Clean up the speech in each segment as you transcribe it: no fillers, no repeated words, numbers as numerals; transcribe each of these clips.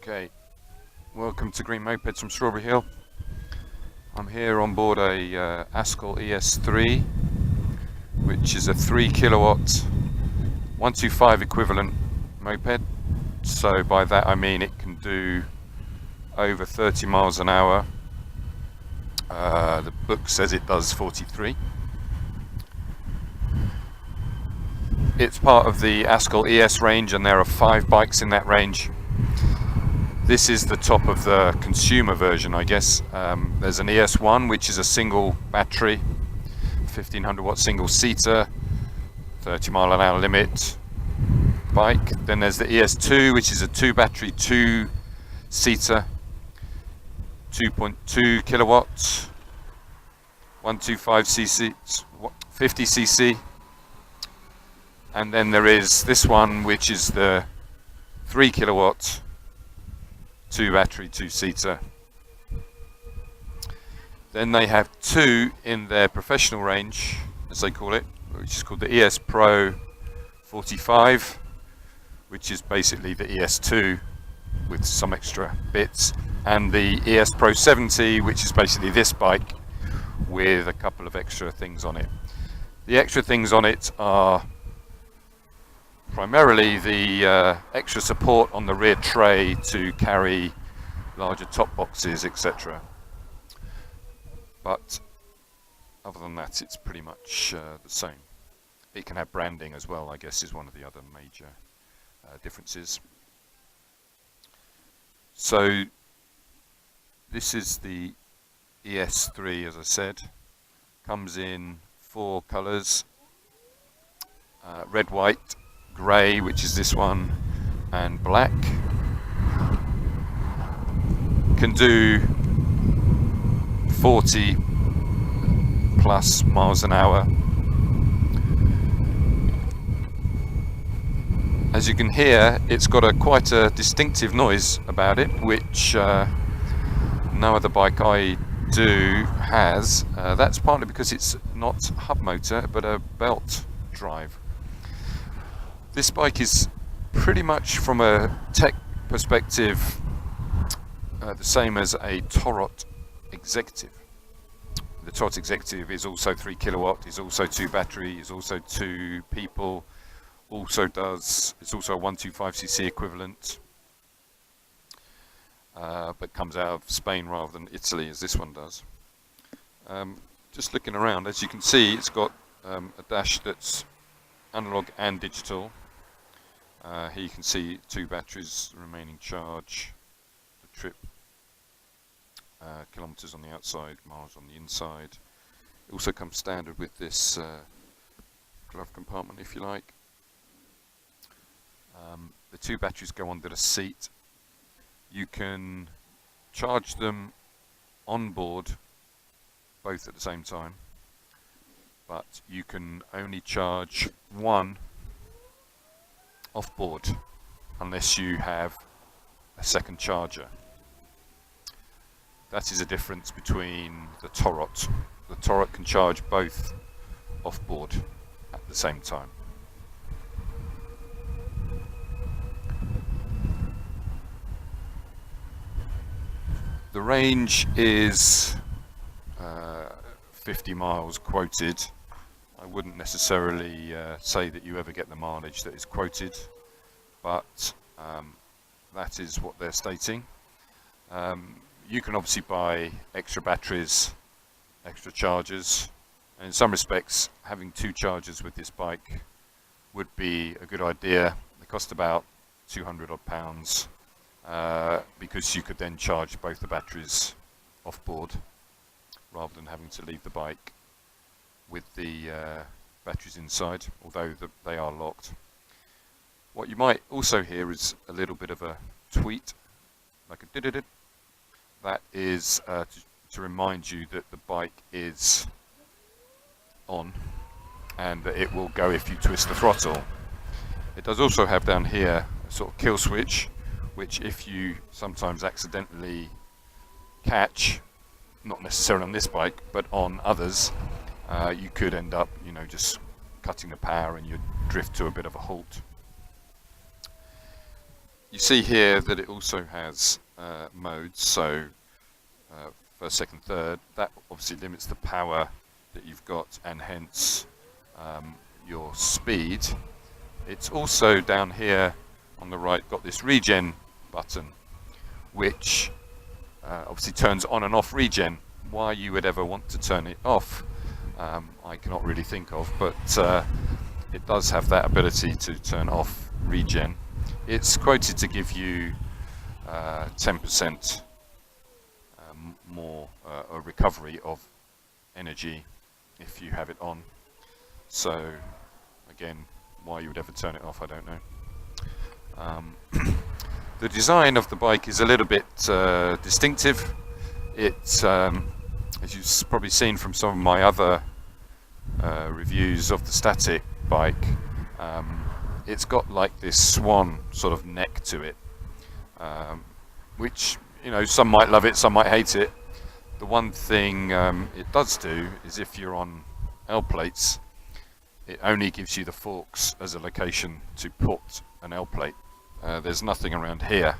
Okay, welcome to Green-Mopeds from Strawberry Hill. I'm here on board a Askoll ES3, which is a 3 kilowatt 125 equivalent moped. So by that I mean it can do over 30 miles an hour. The book says it does 43. It's part of the Askoll ES range, and there are 5 bikes in that range. This is the top of the consumer version, I guess. There's an ES1, which is a single battery, 1500 watt single seater, 30 mile an hour limit bike. Then there's the ES2, which is a 2 battery, 2 seater, 2.2 kilowatts, 125 cc, 50 cc. And then there is this one, which is the 3 kilowatt 2 battery, 2 seater. Then they have 2 in their professional range, as they call it, which is called the ES Pro 45, which is basically the ES2 with some extra bits, and the ES Pro 70, which is basically this bike with a couple of extra things on it. The extra things on it are primarily the extra support on the rear tray to carry larger top boxes, etc. But other than that, it's pretty much the same. It can have branding as well, I guess, is one of the other major differences. So this is the ES3, as I said. Comes in 4 colours: red, white, grey, which is this one, and black. Can do 40 plus miles an hour. As you can hear, it's got quite a distinctive noise about it, which no other bike I do has. That's partly because it's not hub motor but a belt drive. This bike is pretty much, from a tech perspective, the same as a Torot Executive. The Torot Executive is also 3 kilowatt, is also 2 battery, is also 2 people, it's also a 125 cc equivalent, but comes out of Spain rather than Italy, as this one does. Just looking around, as you can see, it's got a dash that's analog and digital. Here you can see 2 batteries, remaining charge, the trip, kilometers on the outside, miles on the inside. It also comes standard with this glove compartment, if you like. The 2 batteries go under the seat. You can charge them on board, both at the same time, but you can only charge one off board unless you have a second charger. That is a difference between the Torot. The Torot can charge both off board at the same time. The range is 50 miles quoted. I wouldn't necessarily say that you ever get the mileage that is quoted, but that is what they're stating. You can obviously buy extra batteries, extra chargers, and in some respects having 2 chargers with this bike would be a good idea. They cost about 200 odd pounds, because you could then charge both the batteries off board rather than having to leave the bike with the batteries inside, although they are locked. What you might also hear is a little bit of a tweet, like a did-did-did. That is to remind you that the bike is on and that it will go if you twist the throttle. It does also have down here a sort of kill switch, which if you sometimes accidentally catch, not necessarily on this bike but on others, you could end up, just cutting the power and you'd drift to a bit of a halt. You see here that it also has modes, so first, second, third. That obviously limits the power that you've got and hence your speed. It's also down here on the right got this regen button, which obviously turns on and off regen. Why you would ever want to turn it off, I cannot really think of, but it does have that ability to turn off regen. It's quoted to give you 10% more a recovery of energy if you have it on. So again, why you would ever turn it off, I don't know. The design of the bike is a little bit distinctive. It's, as you've probably seen from some of my other reviews of the static bike, it's got like this swan sort of neck to it, which, you know, some might love it, some might hate it. The one thing it does do is if you're on L plates, it only gives you the forks as a location to put an L plate. There's nothing around here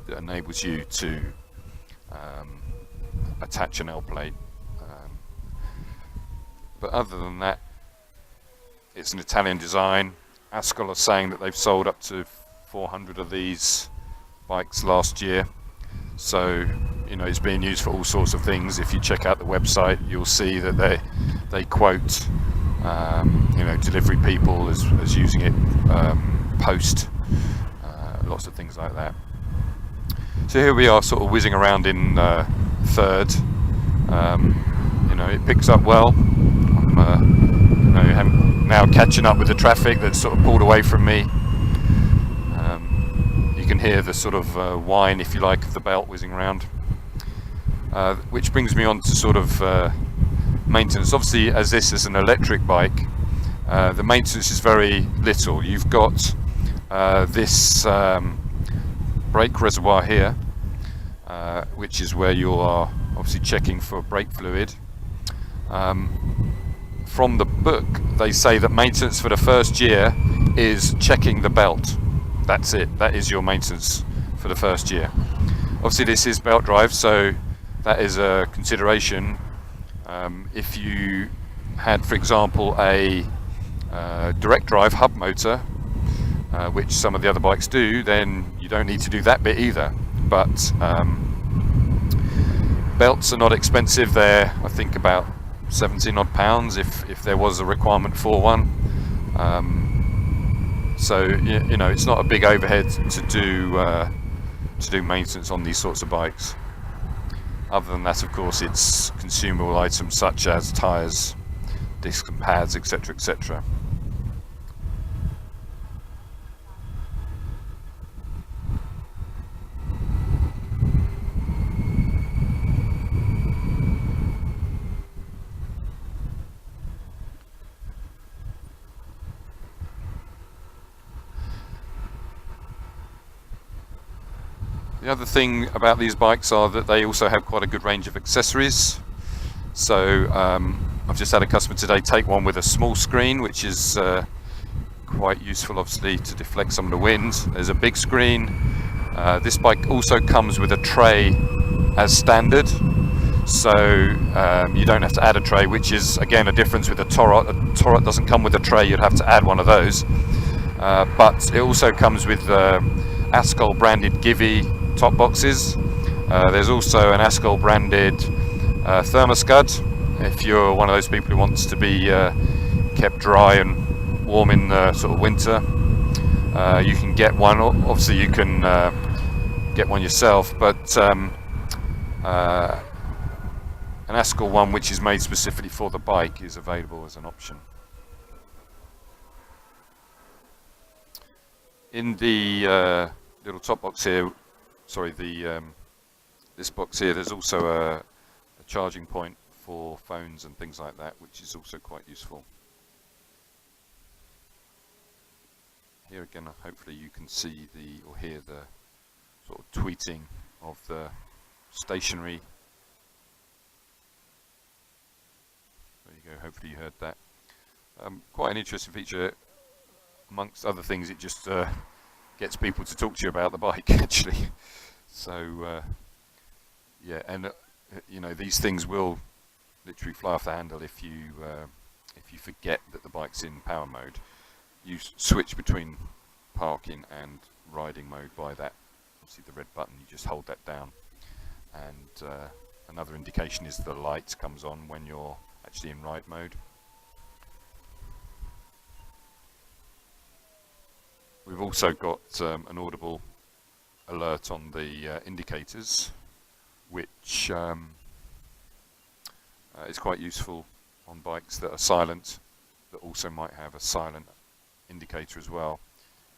that enables you to attach an L plate. But other than that, it's an Italian design. Askoll are saying that they've sold up to 400 of these bikes last year. So, you know, it's being used for all sorts of things. If you check out the website, you'll see that they quote, you know, delivery people as using it, post, lots of things like that. So here we are, sort of whizzing around in third. You know, it picks up well. I'm, you know, now catching up with the traffic that's sort of pulled away from me. You can hear the sort of whine, if you like, of the belt whizzing around. Which brings me on to sort of maintenance. Obviously, as this is an electric bike, the maintenance is very little. You've got this brake reservoir here, which is where you are obviously checking for brake fluid. From the book, they say that maintenance for the first year is checking the belt. That's it. That is your maintenance for the first year. Obviously, this is belt drive, so that is a consideration. If you had, for example, a direct drive hub motor, which some of the other bikes do, then you don't need to do that bit either. But belts are not expensive. They're, I think, about 17 odd pounds if there was a requirement for one. So you know, it's not a big overhead to do maintenance on these sorts of bikes. Other than that, of course, it's consumable items such as tyres, discs and pads, etc., etc. The other thing about these bikes are that they also have quite a good range of accessories. So I've just had a customer today take one with a small screen, which is quite useful, obviously, to deflect some of the wind. There's a big screen. This bike also comes with a tray as standard, so you don't have to add a tray, which is again a difference with a Torot. A Torot doesn't come with a tray, you'd have to add one of those. But it also comes with Askoll branded Givi top boxes. There's also an Askoll branded thermoscud if you're one of those people who wants to be kept dry and warm in the sort of winter. You can get one. Obviously you can get one yourself, but an Askoll one which is made specifically for the bike is available as an option. In the little top box here, sorry, this box here, there's also a charging point for phones and things like that, which is also quite useful. Here again, hopefully you can see or hear the sort of tweeting of the stationery. There you go, hopefully you heard that. Quite an interesting feature. Amongst other things, it just gets people to talk to you about the bike actually. So yeah, and you know, these things will literally fly off the handle if you forget that the bike's in power mode. You switch between parking and riding mode by that, obviously the red button. You just hold that down, and another indication is the light comes on when you're actually in ride mode. We've also got an audible alert on the indicators, which is quite useful on bikes that are silent, that also might have a silent indicator as well.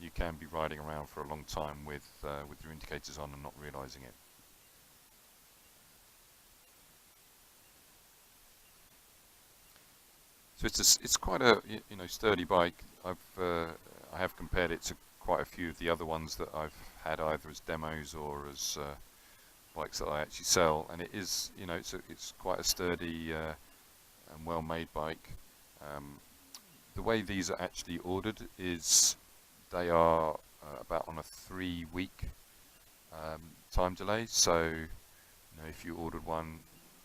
You can be riding around for a long time with your indicators on and not realizing it. So it's quite a sturdy bike. I have compared it to quite a few of the other ones that I've had either as demos or as bikes that I actually sell, and it is, it's quite a sturdy and well-made bike. The way these are actually ordered is they are about on a 3-week time delay. So if you ordered one,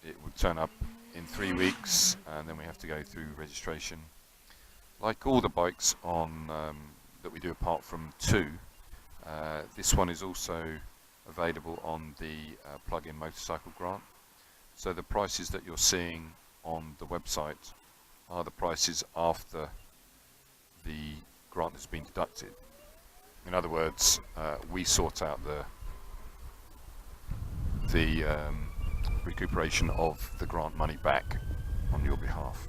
it would turn up in 3 weeks, and then we have to go through registration. Like all the bikes on that we do apart from 2, this one is also available on the plug-in motorcycle grant. So the prices that you're seeing on the website are the prices after the grant has been deducted. In other words, we sort out the recuperation of the grant money back on your behalf.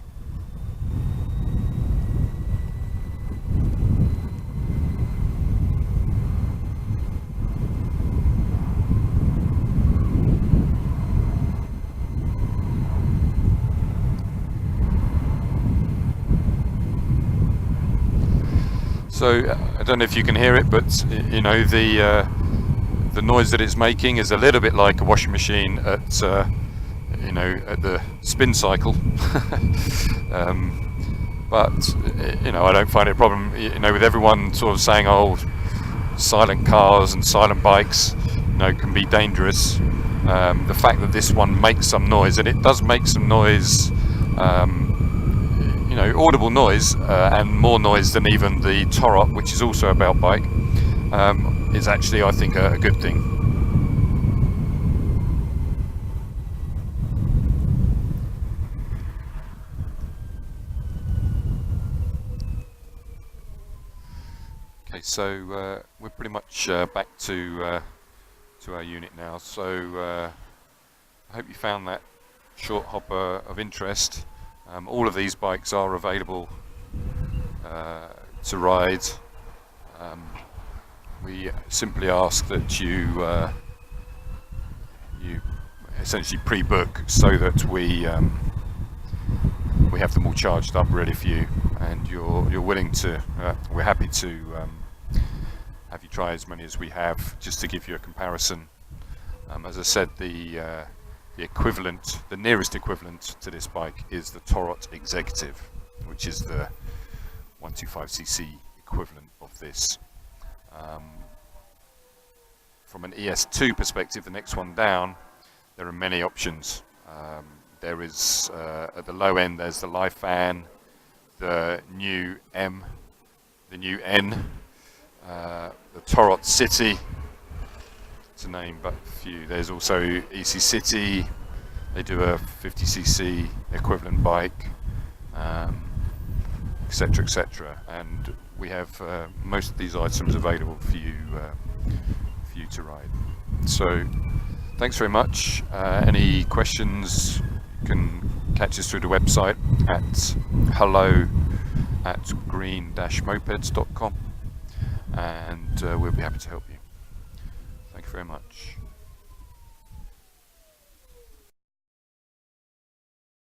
So I don't know if you can hear it, but the noise that it's making is a little bit like a washing machine at at the spin cycle. But I don't find it a problem. With everyone sort of saying, "Oh, silent cars and silent bikes, can be dangerous." The fact that this one makes some noise, and it does make some noise. Audible noise, and more noise than even the Torot, which is also a belt bike, is actually, I think, a good thing. Okay, so we're pretty much back to our unit now. So I hope you found that short hopper of interest. All of these bikes are available to ride. We simply ask that you essentially pre-book so that we have them all charged up ready for you, and you're willing to. We're happy to have you try as many as we have, just to give you a comparison. As I said, the equivalent, the nearest equivalent to this bike is the Torot Executive, which is the 125cc equivalent of this. From an ES2 perspective, the next one down, there are many options. There is, at the low end, there's the Live Fan, the new M, the new N, the Torot City, to name but a few. There's also EC City. They do a 50cc equivalent bike, etc., etc. And we have most of these items available for you to ride. So thanks very much. Any questions, you can catch us through the website at hello@green-mopeds.com, and we'll be happy to help you. Thank you very much.